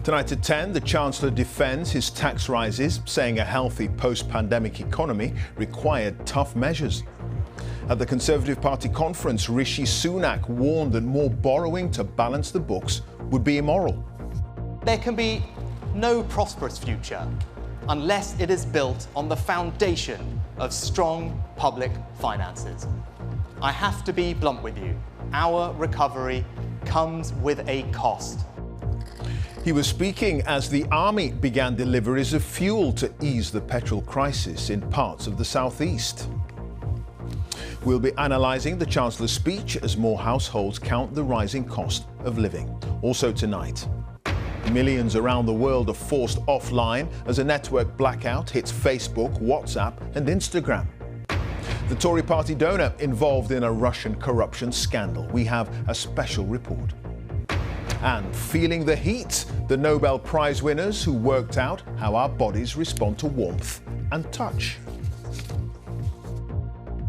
Tonight at 10, the Chancellor defends his tax rises, saying a healthy post-pandemic economy required tough measures. At the Conservative Party conference, Rishi Sunak warned that more borrowing to balance the books would be immoral. There can be no prosperous future unless it is built on the foundation of strong public finances. I have to be blunt with you. Our recovery comes with a cost. He was speaking as the army began deliveries of fuel to ease the petrol crisis in parts of the southeast. We'll be analysing the Chancellor's speech as more households count the rising cost of living. Also tonight, millions around the world are forced offline as a network blackout hits Facebook, WhatsApp and Instagram. The Tory party donor involved in a Russian corruption scandal. We have a special report. And feeling the heat, the Nobel Prize winners who worked out how our bodies respond to warmth and touch.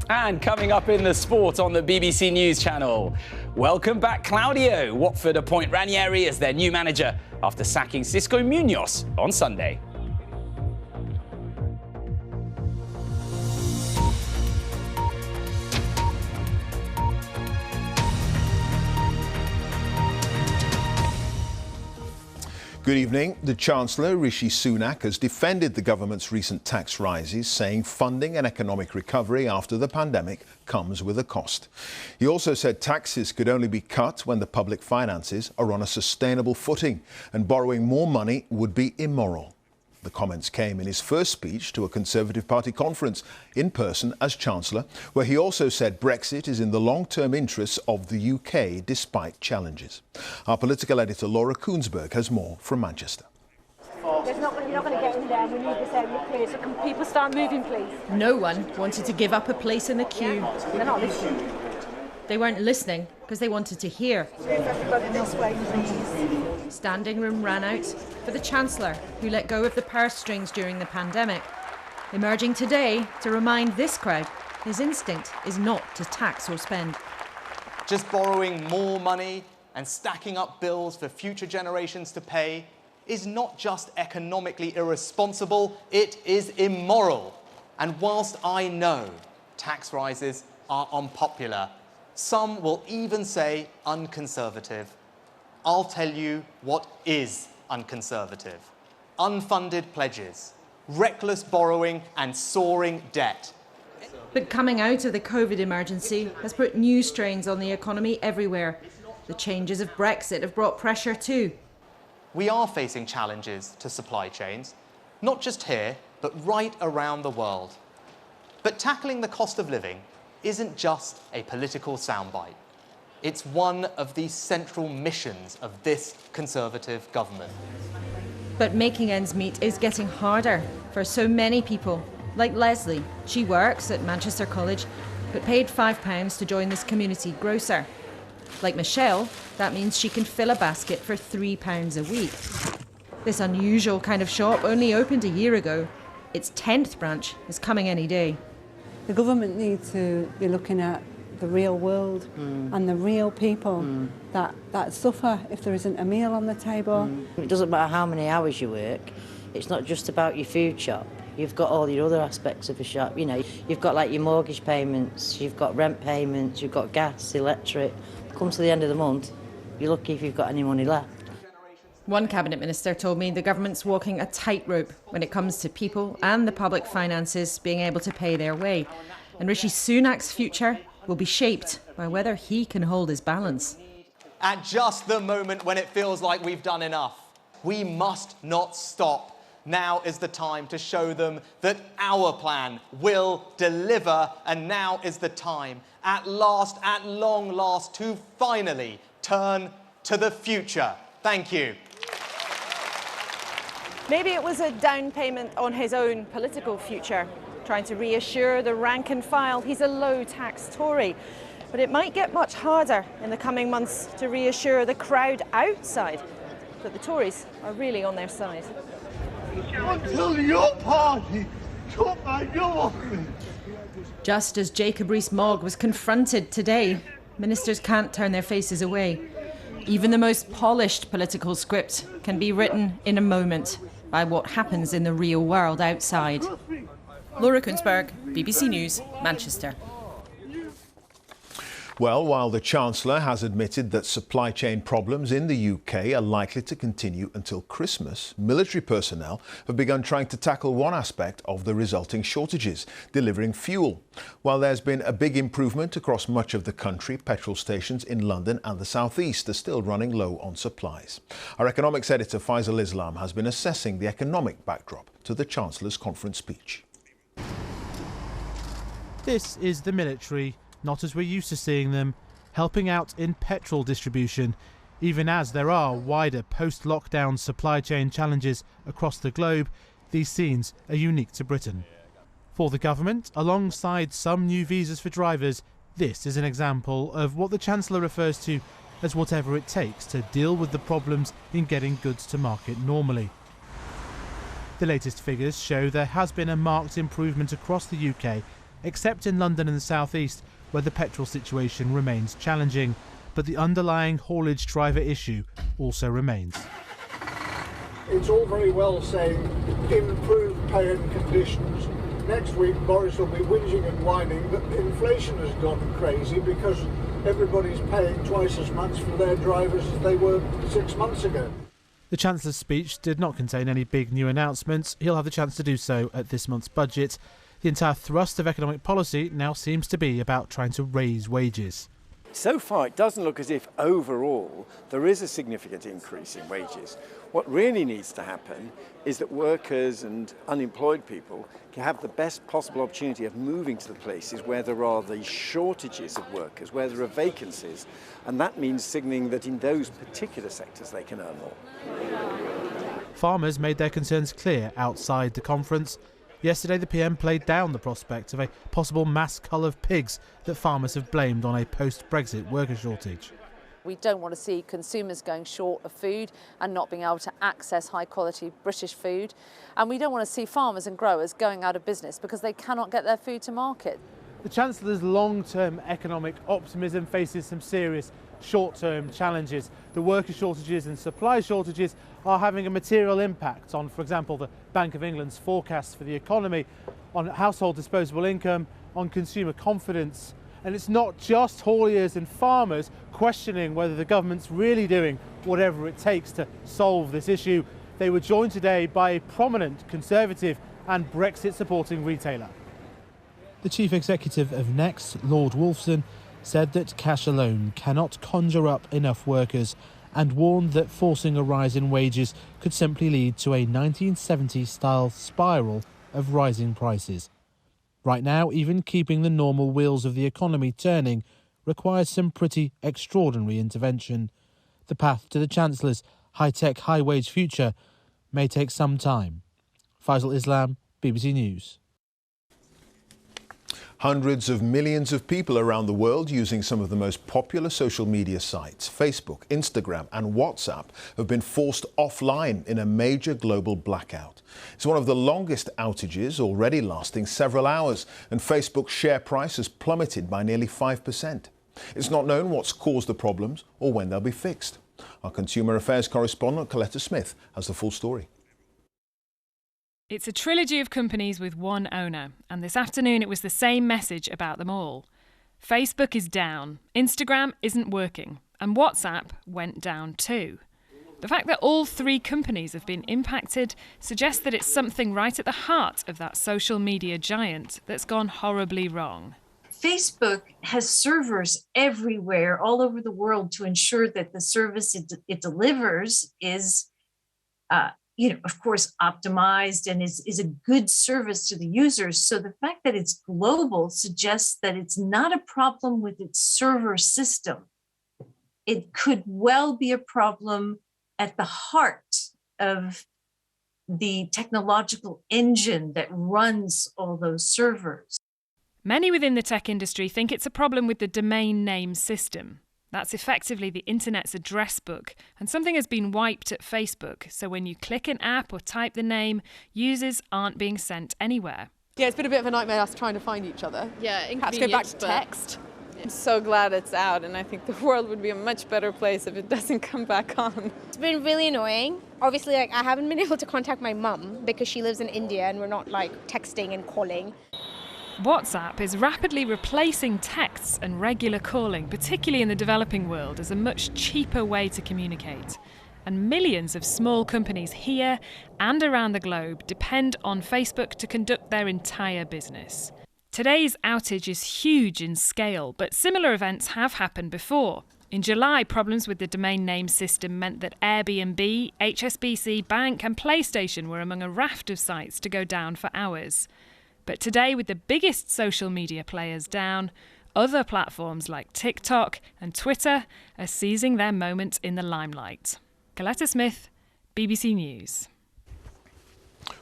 And coming up in the sport on the BBC News channel. Welcome back, Claudio. Watford appoint Ranieri as their new manager after sacking Xisco Munoz on Sunday. Good evening. The Chancellor, Rishi Sunak, has defended the government's recent tax rises, saying funding an economic recovery after the pandemic comes with a cost. He also said taxes could only be cut when the public finances are on a sustainable footing, and borrowing more money would be immoral. The comments came in his first speech to a Conservative Party conference in person as Chancellor, where he also said Brexit is in the long-term interests of the UK despite challenges. Our political editor Laura Koonsberg has more from Manchester. You're not going to get in there. We need this area clear. So can people start moving, please? No one wanted to give up a place in the queue. They're not listening. They weren't listening because they wanted to hear. Move everybody this way, please. Standing room ran out for the Chancellor, who let go of the purse strings during the pandemic. Emerging today to remind this crowd his instinct is not to tax or spend. Just borrowing more money and stacking up bills for future generations to pay is not just economically irresponsible, it is immoral. And whilst I know tax rises are unpopular, some will even say unconservative, I'll tell you what is unconservative. Unfunded pledges, reckless borrowing and soaring debt. But coming out of the COVID emergency has put new strains on the economy everywhere. The changes of Brexit have brought pressure too. We are facing challenges to supply chains, not just here, but right around the world. But tackling the cost of living isn't just a political soundbite. It's one of the central missions of this Conservative government. But making ends meet is getting harder for so many people. Like Leslie, she works at Manchester College, but paid £5 to join this community grocer. Like Michelle, that means she can fill a basket for £3 a week. This unusual kind of shop only opened a year ago. Its 10th branch is coming any day. The government needs to be looking at the real world and the real people that suffer if there isn't a meal on the table. It doesn't matter how many hours you work, it's not just about your food shop. You've got all your other aspects of a shop. You know, you've got like your mortgage payments, you've got rent payments, you've got gas, electric. Come to the end of the month, you're lucky if you've got any money left. One cabinet minister told me the government's walking a tightrope when it comes to people and the public finances being able to pay their way. And Rishi Sunak's future will be shaped by whether he can hold his balance. At just the moment when it feels like we've done enough, we must not stop. Now is the time to show them that our plan will deliver, and now is the time, at last, at long last, to finally turn to the future. Thank you. Maybe it was a down payment on his own political future, trying to reassure the rank and file he's a low-tax Tory. But it might get much harder in the coming months to reassure the crowd outside that the Tories are really on their side. Until your party took my job off me. Just as Jacob Rees-Mogg was confronted today, ministers can't turn their faces away. Even the most polished political script can be written in a moment by what happens in the real world outside. Laura Kunsberg, BBC News, Manchester. Well, while the Chancellor has admitted that supply chain problems in the UK are likely to continue until Christmas, military personnel have begun trying to tackle one aspect of the resulting shortages, delivering fuel. While there's been a big improvement across much of the country, petrol stations in London and the South East are still running low on supplies. Our economics editor Faisal Islam has been assessing the economic backdrop to the Chancellor's conference speech. This is the military, not as we're used to seeing them, helping out in petrol distribution, even as there are wider post-lockdown supply chain challenges across the globe. These scenes are unique to Britain. For the government, alongside some new visas for drivers, this is an example of what the Chancellor refers to as whatever it takes to deal with the problems in getting goods to market normally. The latest figures show there has been a marked improvement across the UK, except in London and the South East, where the petrol situation remains challenging, but the underlying haulage driver issue also remains. It's all very well saying improved pay and conditions. Next week Boris will be whinging and whining that inflation has gone crazy because everybody's paying twice as much for their drivers as they were 6 months ago. The Chancellor's speech did not contain any big new announcements. He'll have the chance to do so at this month's budget. The entire thrust of economic policy now seems to be about trying to raise wages. So far, it doesn't look as if overall there is a significant increase in wages. What really needs to happen is that workers and unemployed people can have the best possible opportunity of moving to the places where there are the shortages of workers, where there are vacancies, and that means signalling that in those particular sectors they can earn more. Farmers made their concerns clear outside the conference. Yesterday, the PM played down the prospect of a possible mass cull of pigs that farmers have blamed on a post-Brexit worker shortage. We don't want to see consumers going short of food and not being able to access high-quality British food. And we don't want to see farmers and growers going out of business because they cannot get their food to market. The Chancellor's long-term economic optimism faces some serious short-term challenges. The worker shortages and supply shortages are having a material impact on, for example, the Bank of England's forecasts for the economy, on household disposable income, on consumer confidence. And it's not just hauliers and farmers questioning whether the government's really doing whatever it takes to solve this issue. They were joined today by a prominent Conservative and Brexit-supporting retailer. The chief executive of Next, Lord Wolfson, said that cash alone cannot conjure up enough workers and warned that forcing a rise in wages could simply lead to a 1970s-style spiral of rising prices. Right now, even keeping the normal wheels of the economy turning requires some pretty extraordinary intervention. The path to the Chancellor's high-tech, high-wage future may take some time. Faisal Islam, BBC News. Hundreds of millions of people around the world using some of the most popular social media sites, Facebook, Instagram and WhatsApp, have been forced offline in a major global blackout. It's one of the longest outages, already lasting several hours, and Facebook's share price has plummeted by nearly 5%. It's not known what's caused the problems or when they'll be fixed. Our Consumer Affairs correspondent Coletta Smith has the full story. It's a trilogy of companies with one owner, and this afternoon it was the same message about them all. Facebook is down, Instagram isn't working, and WhatsApp went down too. The fact that all three companies have been impacted suggests that it's something right at the heart of that social media giant that's gone horribly wrong. Facebook has servers everywhere, all over the world, to ensure that the service it delivers is of course, optimized and is a good service to the users. So the fact that it's global suggests that it's not a problem with its server system. It could well be a problem at the heart of the technological engine that runs all those servers. Many within the tech industry think it's a problem with the domain name system. That's effectively the internet's address book, and something has been wiped at Facebook, so when you click an app or type the name, users aren't being sent anywhere. Yeah, it's been a bit of a nightmare us trying to find each other. Yeah, had to go back to text. I'm so glad it's out, and I think the world would be a much better place if it doesn't come back on. It's been really annoying. Obviously, I haven't been able to contact my mum because she lives in India and we're not texting and calling. WhatsApp is rapidly replacing texts and regular calling, particularly in the developing world, as a much cheaper way to communicate. And millions of small companies here and around the globe depend on Facebook to conduct their entire business. Today's outage is huge in scale, but similar events have happened before. In July, problems with the domain name system meant that Airbnb, HSBC Bank and PlayStation were among a raft of sites to go down for hours. But today, with the biggest social media players down, other platforms like TikTok and Twitter are seizing their moment in the limelight. Coletta Smith, BBC News.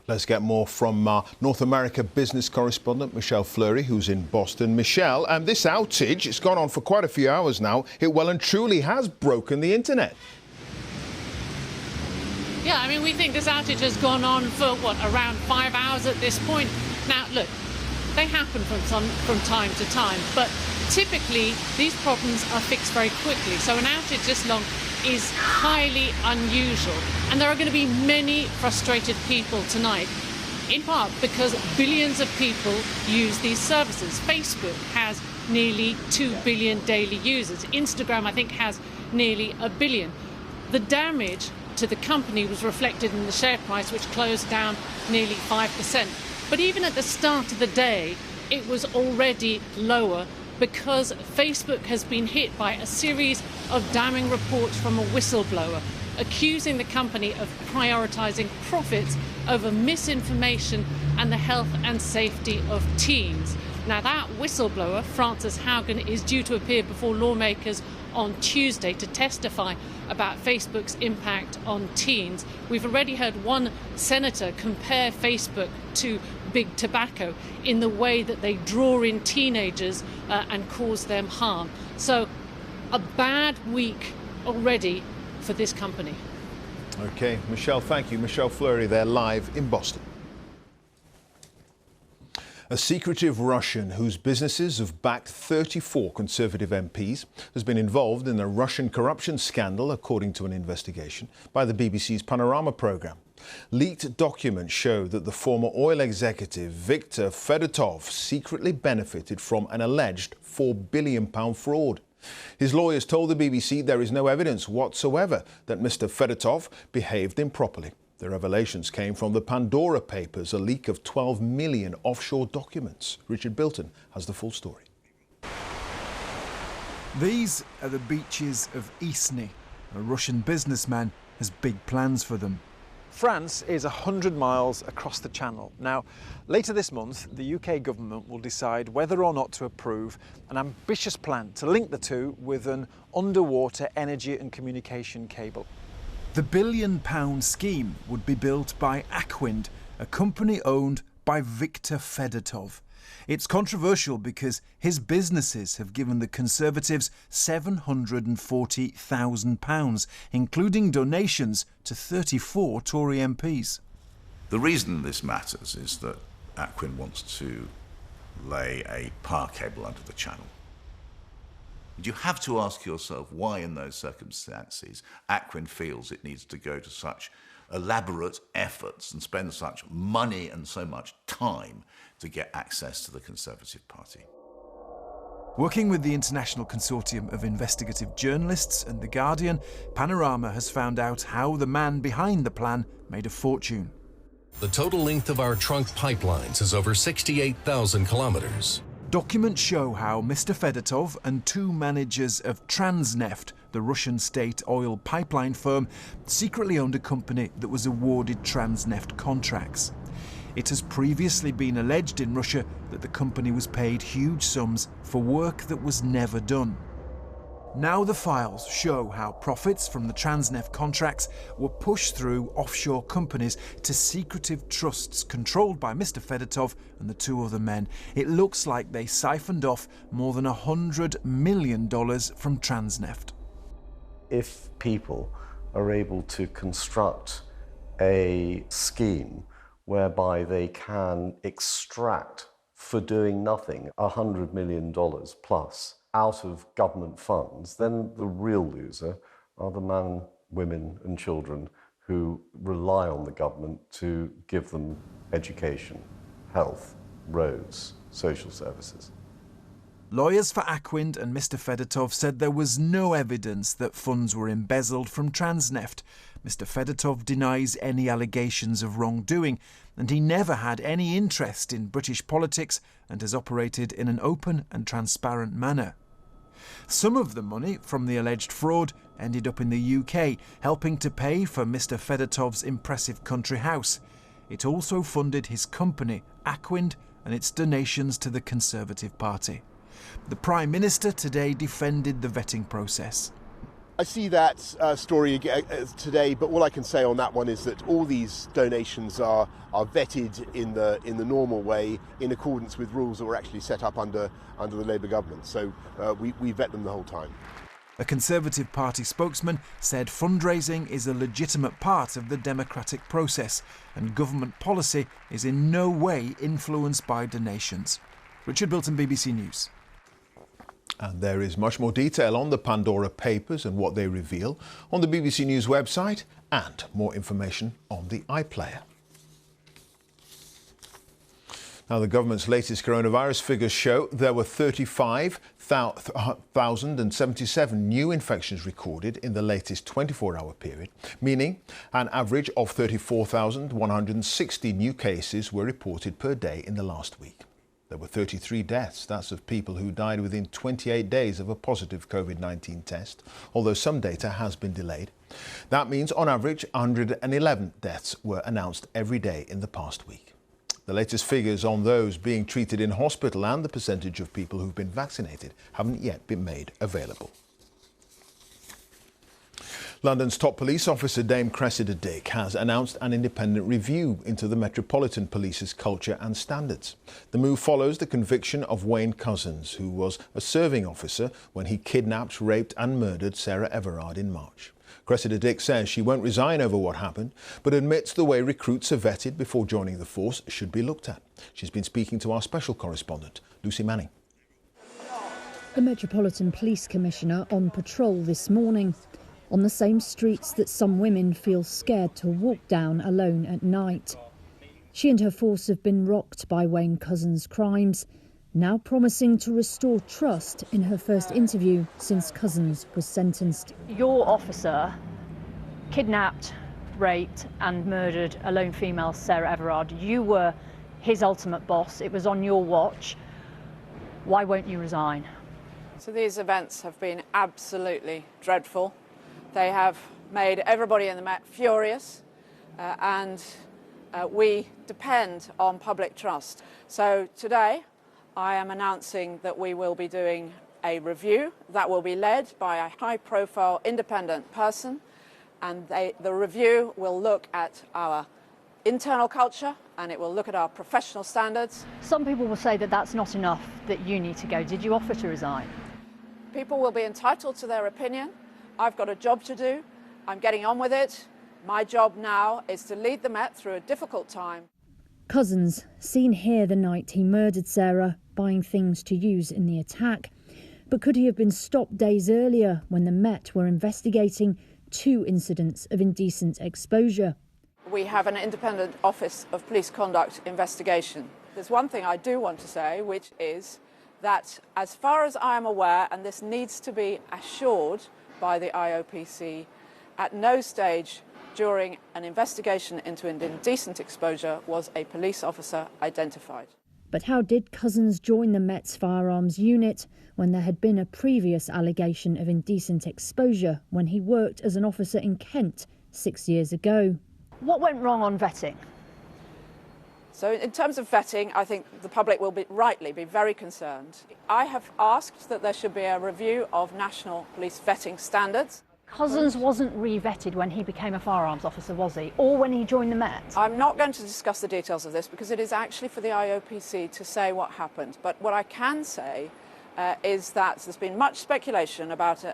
Let's get more from North America business correspondent Michelle Fleury, who's in Boston. Michelle, this outage, it's gone on for quite a few hours now. It well and truly has broken the internet. Yeah, I mean, we think this outage has gone on for, around 5 hours at this point. Now, look, they happen from time to time, but typically these problems are fixed very quickly. So an outage this long is highly unusual. And there are going to be many frustrated people tonight, in part because billions of people use these services. Facebook has nearly 2 billion daily users. Instagram, I think, has nearly 1 billion. The damage to the company was reflected in the share price, which closed down nearly 5%. But even at the start of the day, it was already lower because Facebook has been hit by a series of damning reports from a whistleblower accusing the company of prioritising profits over misinformation and the health and safety of teens. Now, that whistleblower, Frances Haugen, is due to appear before lawmakers on Tuesday to testify about Facebook's impact on teens. We've already heard one senator compare Facebook to big tobacco in the way that they draw in teenagers and cause them harm. So a bad week already for this company. OK, Michelle, thank you. Michelle Fleury there live in Boston. A secretive Russian whose businesses have backed 34 Conservative MPs has been involved in a Russian corruption scandal, according to an investigation by the BBC's Panorama programme. Leaked documents show that the former oil executive Viktor Fedotov secretly benefited from an alleged £4 billion fraud. His lawyers told the BBC there is no evidence whatsoever that Mr. Fedotov behaved improperly. The revelations came from the Pandora Papers, a leak of 12 million offshore documents. Richard Bilton has the full story. These are the beaches of Isny. A Russian businessman has big plans for them. France is 100 miles across the Channel. Now, later this month, the UK government will decide whether or not to approve an ambitious plan to link the two with an underwater energy and communication cable. The £1 billion scheme would be built by Aquind, a company owned by Viktor Fedotov. It's controversial because his businesses have given the Conservatives £740,000, including donations to 34 Tory MPs. The reason this matters is that Aquin wants to lay a power cable under the Channel. And you have to ask yourself why, in those circumstances, Aquin feels it needs to go to such elaborate efforts and spend such money and so much time to get access to the Conservative Party. Working with the International Consortium of Investigative Journalists and The Guardian, Panorama has found out how the man behind the plan made a fortune. The total length of our trunk pipelines is over 68,000 kilometers. Documents show how Mr. Fedotov and two managers of Transneft, the Russian state oil pipeline firm, secretly owned a company that was awarded Transneft contracts. It has previously been alleged in Russia that the company was paid huge sums for work that was never done. Now the files show how profits from the Transneft contracts were pushed through offshore companies to secretive trusts controlled by Mr. Fedotov and the two other men. It looks like they siphoned off more than $100 million from Transneft. If people are able to construct a scheme whereby they can extract for doing nothing $100 million plus out of government funds, then the real loser are the men, women and children who rely on the government to give them education, health, roads, social services. Lawyers for Aquin and Mr Fedotov said there was no evidence that funds were embezzled from Transneft. Mr Fedotov denies any allegations of wrongdoing, and he never had any interest in British politics and has operated in an open and transparent manner. Some of the money from the alleged fraud ended up in the UK, helping to pay for Mr Fedotov's impressive country house. It also funded his company, Aquin, and its donations to the Conservative Party. The Prime Minister today defended the vetting process. I see that story today, but all I can say on that one is that all these donations are vetted in the normal way, in accordance with rules that were actually set up under the Labour government. So we vet them the whole time. A Conservative Party spokesman said fundraising is a legitimate part of the democratic process, and government policy is in no way influenced by donations. Richard Bilton, BBC News. And there is much more detail on the Pandora Papers and what they reveal on the BBC News website, and more information on the iPlayer. Now, the government's latest coronavirus figures show there were 35,077 new infections recorded in the latest 24-hour period, meaning an average of 34,160 new cases were reported per day in the last week. There were 33 deaths. That's of people who died within 28 days of a positive COVID-19 test, although some data has been delayed. That means, on average, 111 deaths were announced every day in the past week. The latest figures on those being treated in hospital and the percentage of people who've been vaccinated haven't yet been made available. London's top police officer, Dame Cressida Dick, has announced an independent review into the Metropolitan Police's culture and standards. The move follows the conviction of Wayne Couzens, who was a serving officer when he kidnapped, raped and murdered Sarah Everard in March. Cressida Dick says she won't resign over what happened, but admits the way recruits are vetted before joining the force should be looked at. She's been speaking to our special correspondent, Lucy Manning. The Metropolitan Police Commissioner on patrol this morning, on the same streets that some women feel scared to walk down alone at night. She and her force have been rocked by Wayne Couzens' crimes, now promising to restore trust in her first interview since Couzens was sentenced. Your officer kidnapped, raped and murdered a lone female, Sarah Everard. You were his ultimate boss. It was on your watch. Why won't you resign? So these events have been absolutely dreadful. They have made everybody in the Met furious, and we depend on public trust. So today I am announcing that we will be doing a review that will be led by a high-profile independent person, and the review will look at our internal culture and it will look at our professional standards. Some people will say that that's not enough, that you need to go. Did you offer to resign? People will be entitled to their opinion. I've got a job to do. I'm getting on with it. My job now is to lead the Met through a difficult time. Couzens, seen here the night he murdered Sarah, buying things to use in the attack. But could he have been stopped days earlier when the Met were investigating 2 incidents of indecent exposure? We have an independent Office of Police Conduct investigation. There's one thing I do want to say, which is that as far as I am aware, and this needs to be assured by the IOPC, at no stage during an investigation into an indecent exposure was a police officer identified. But how did Couzens join the Met's firearms unit when there had been a previous allegation of indecent exposure when he worked as an officer in Kent 6 years ago? What went wrong on vetting? So in terms of vetting, I think the public will rightly be very concerned. I have asked that there should be a review of national police vetting standards. Couzens wasn't re-vetted when he became a firearms officer, was he? Or when he joined the Met? I'm not going to discuss the details of this because it is actually for the IOPC to say what happened. But what I can say is that there's been much speculation about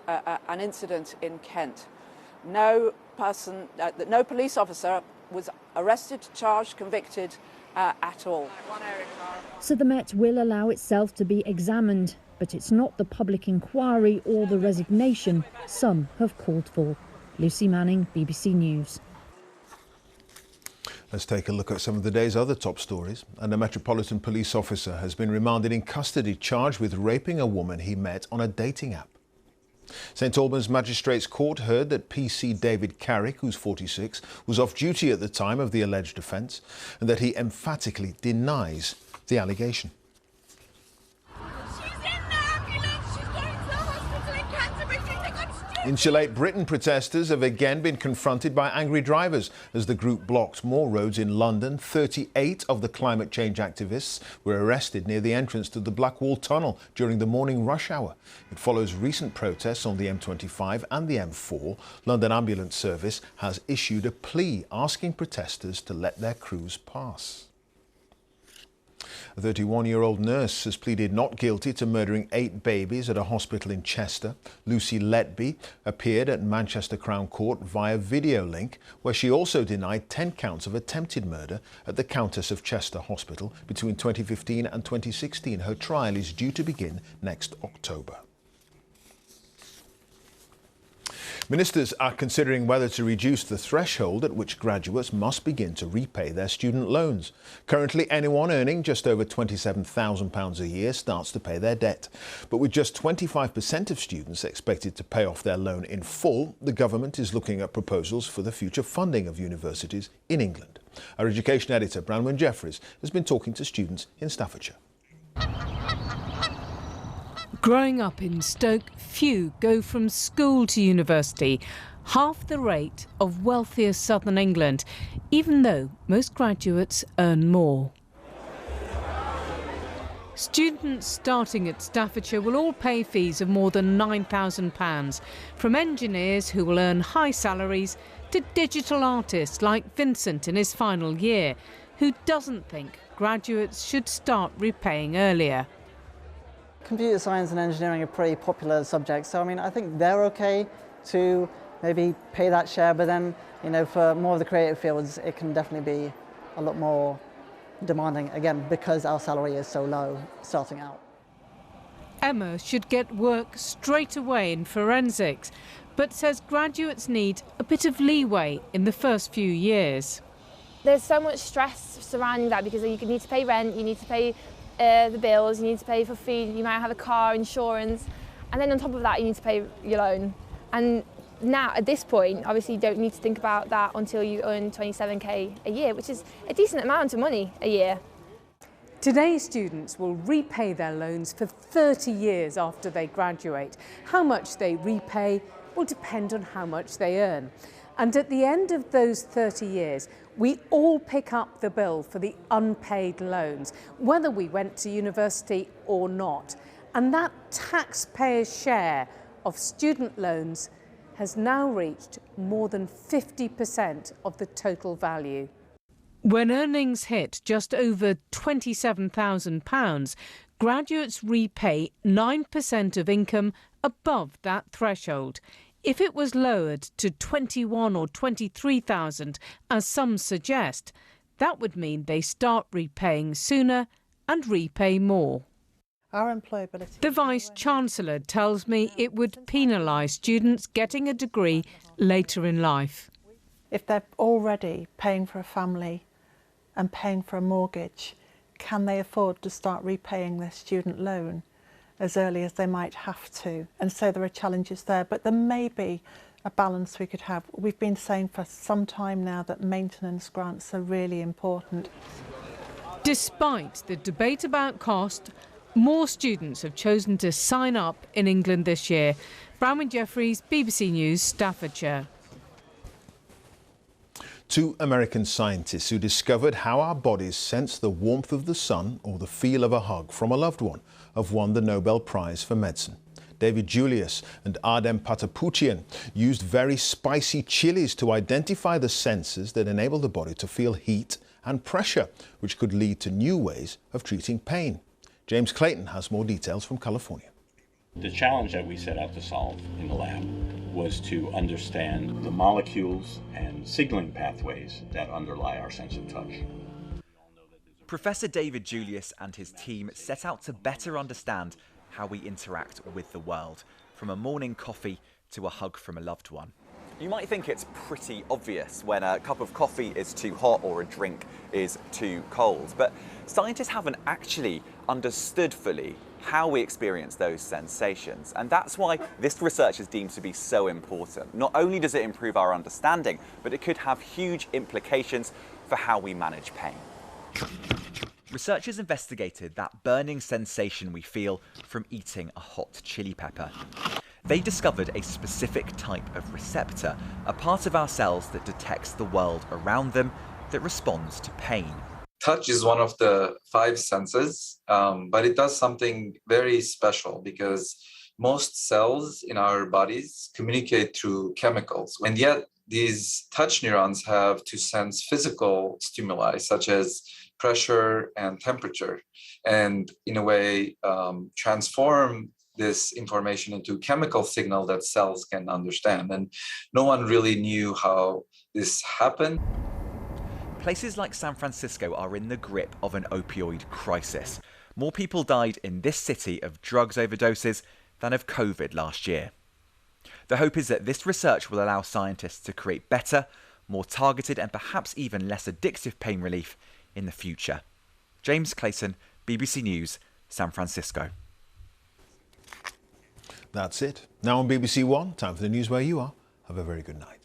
an incident in Kent. No police officer was arrested, charged, convicted at all. So the Met will allow itself to be examined, But it's not the public inquiry or the resignation some have called for. Lucy Manning, BBC News. Let's take a look at some of the day's other top stories. And a Metropolitan Police officer has been remanded in custody, charged with raping a woman he met on a dating app. St Albans Magistrates Court heard that PC David Carrick, who's 46, was off duty at the time of the alleged offence, and that he emphatically denies the allegation. In Shillate, Britain, protesters have again been confronted by angry drivers as the group blocked more roads in London. 38 of the climate change activists were arrested near the entrance to the Blackwall Tunnel during the morning rush hour. It follows recent protests on the M25 and the M4. London Ambulance Service has issued a plea asking protesters to let their crews pass. A 31-year-old nurse has pleaded not guilty to murdering 8 babies at a hospital in Chester. Lucy Letby appeared at Manchester Crown Court via video link, where she also denied 10 counts of attempted murder at the Countess of Chester Hospital between 2015 and 2016. Her trial is due to begin next October. Ministers are considering whether to reduce the threshold at which graduates must begin to repay their student loans. Currently, anyone earning just over £27,000 a year starts to pay their debt. But with just 25% of students expected to pay off their loan in full, the government is looking at proposals for the future funding of universities in England. Our education editor, Branwen Jeffries, has been talking to students in Staffordshire. Growing up in Stoke, few go from school to university, half the rate of wealthier southern England, even though most graduates earn more. Students starting at Staffordshire will all pay fees of more than £9,000, from engineers who will earn high salaries to digital artists like Vincent in his final year, who doesn't think graduates should start repaying earlier. Computer science and engineering are pretty popular subjects, so I mean, I think they're okay to maybe pay that share, but then, you know, for more of the creative fields, it can definitely be a lot more demanding, again, because our salary is so low starting out. Emma should get work straight away in forensics, but says graduates need a bit of leeway in the first few years. There's so much stress surrounding that because you need to pay rent, you need to pay the bills, you need to pay for food, you might have a car, insurance, and then on top of that you need to pay your loan. And now at this point obviously you don't need to think about that until you earn 27k a year, which is a decent amount of money a year. Today's students will repay their loans for 30 years after they graduate. How much they repay will depend on how much they earn. And at the end of those 30 years, we all pick up the bill for the unpaid loans, whether we went to university or not. And that taxpayer's share of student loans has now reached more than 50% of the total value. When earnings hit just over £27,000, graduates repay 9% of income above that threshold. If it was lowered to 21 or 23,000, as some suggest, that would mean they start repaying sooner and repay more. Our employability. The Vice-Chancellor tells me it would penalise students getting a degree later in life. If they're already paying for a family and paying for a mortgage, can they afford to start repaying their student loan as early as they might have to? And so there are challenges there, but there may be a balance we could have. We've been saying for some time now that maintenance grants are really important. Despite the debate about cost, more students have chosen to sign up in England this year. Branwen Jeffries, BBC News, Staffordshire. 2 American scientists who discovered how our bodies sense the warmth of the sun or the feel of a hug from a loved one have won the Nobel Prize for Medicine. David Julius and Ardem Patapoutian used very spicy chilies to identify the senses that enable the body to feel heat and pressure, which could lead to new ways of treating pain. James Clayton has more details from California. The challenge that we set out to solve in the lab was to understand the molecules and signaling pathways that underlie our sense of touch. Professor David Julius and his team set out to better understand how we interact with the world, from a morning coffee to a hug from a loved one. You might think it's pretty obvious when a cup of coffee is too hot or a drink is too cold, but scientists haven't actually understood fully how we experience those sensations. And that's why this research is deemed to be so important. Not only does it improve our understanding, but it could have huge implications for how we manage pain. Researchers investigated that burning sensation we feel from eating a hot chili pepper. They discovered a specific type of receptor, a part of our cells that detects the world around them, that responds to pain. Touch is one of the 5 senses, but it does something very special because most cells in our bodies communicate through chemicals, and yet these touch neurons have to sense physical stimuli such as pressure and temperature, and in a way transform this information into chemical signal that cells can understand. And no one really knew how this happened. Places like San Francisco are in the grip of an opioid crisis. More people died in this city of drugs overdoses than of COVID last year. The hope is that this research will allow scientists to create better, more targeted and perhaps even less addictive pain relief in the future. James Clayton, BBC News, San Francisco. That's it. Now on BBC One, time for the news where you are. Have a very good night.